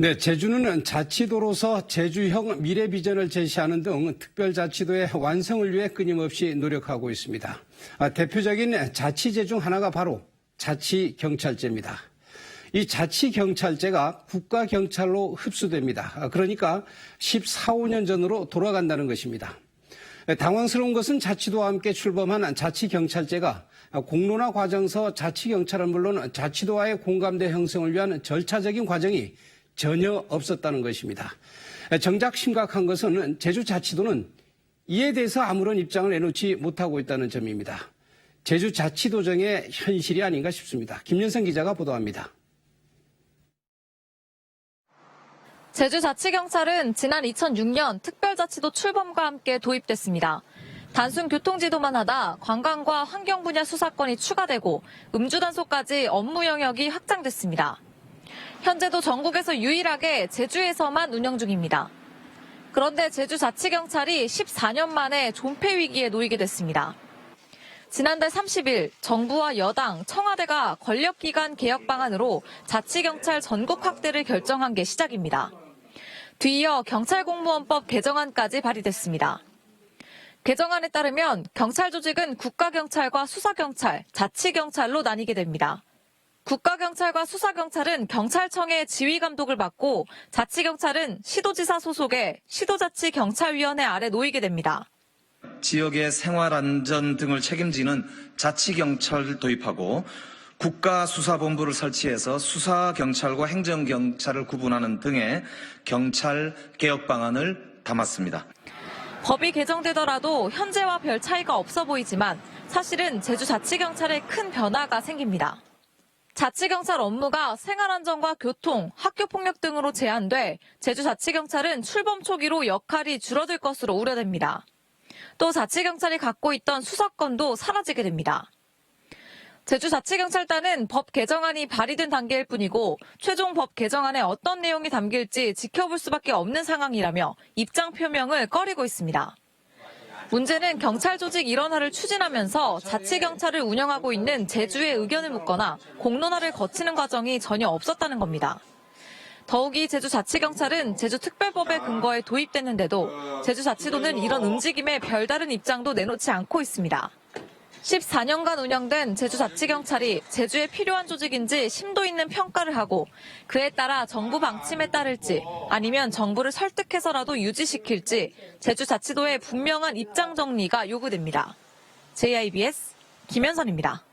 네, 제주는 자치도로서 제주형 미래 비전을 제시하는 등 특별자치도의 완성을 위해 끊임없이 노력하고 있습니다. 대표적인 자치제 중 하나가 바로 자치경찰제입니다. 이 자치경찰제가 국가경찰로 흡수됩니다. 그러니까 14, 15년 전으로 돌아간다는 것입니다. 당황스러운 것은 자치도와 함께 출범한 자치경찰제가 공론화 과정서 자치경찰은 물론 자치도와의 공감대 형성을 위한 절차적인 과정이 전혀 없었다는 것입니다. 정작 심각한 것은 제주자치도는 이에 대해서 아무런 입장을 내놓지 못하고 있다는 점입니다. 제주자치도정의 현실이 아닌가 싶습니다. 김연성 기자가 보도합니다. 제주자치경찰은 지난 2006년 특별자치도 출범과 함께 도입됐습니다. 단순 교통지도만 하다 관광과 환경 분야 수사권이 추가되고 음주단속까지 업무 영역이 확장됐습니다. 현재도 전국에서 유일하게 제주에서만 운영 중입니다. 그런데 제주자치경찰이 14년 만에 존폐 위기에 놓이게 됐습니다. 지난달 30일 정부와 여당, 청와대가 권력기관 개혁 방안으로 자치경찰 전국 확대를 결정한 게 시작입니다. 뒤이어 경찰공무원법 개정안까지 발의됐습니다. 개정안에 따르면 경찰 조직은 국가경찰과 수사경찰, 자치경찰로 나뉘게 됩니다. 국가경찰과 수사경찰은 경찰청의 지휘감독을 받고 자치경찰은 시도지사 소속의 시도자치경찰위원회 아래 놓이게 됩니다. 지역의 생활안전 등을 책임지는 자치경찰을 도입하고 국가수사본부를 설치해서 수사경찰과 행정경찰을 구분하는 등의 경찰 개혁 방안을 담았습니다. 법이 개정되더라도 현재와 별 차이가 없어 보이지만 사실은 제주자치경찰에 큰 변화가 생깁니다. 자치경찰 업무가 생활안전과 교통, 학교폭력 등으로 제한돼 제주자치경찰은 출범 초기로 역할이 줄어들 것으로 우려됩니다. 또 자치경찰이 갖고 있던 수사권도 사라지게 됩니다. 제주자치경찰단은 법 개정안이 발의된 단계일 뿐이고 최종 법 개정안에 어떤 내용이 담길지 지켜볼 수밖에 없는 상황이라며 입장 표명을 꺼리고 있습니다. 문제는 경찰 조직 일원화를 추진하면서 자치경찰을 운영하고 있는 제주의 의견을 묻거나 공론화를 거치는 과정이 전혀 없었다는 겁니다. 더욱이 제주자치경찰은 제주특별법에 근거해 도입됐는데도 제주자치도는 이런 움직임에 별다른 입장도 내놓지 않고 있습니다. 14년간 운영된 제주자치경찰이 제주에 필요한 조직인지 심도 있는 평가를 하고 그에 따라 정부 방침에 따를지 아니면 정부를 설득해서라도 유지시킬지 제주자치도의 분명한 입장 정리가 요구됩니다. JIBS 김연선입니다.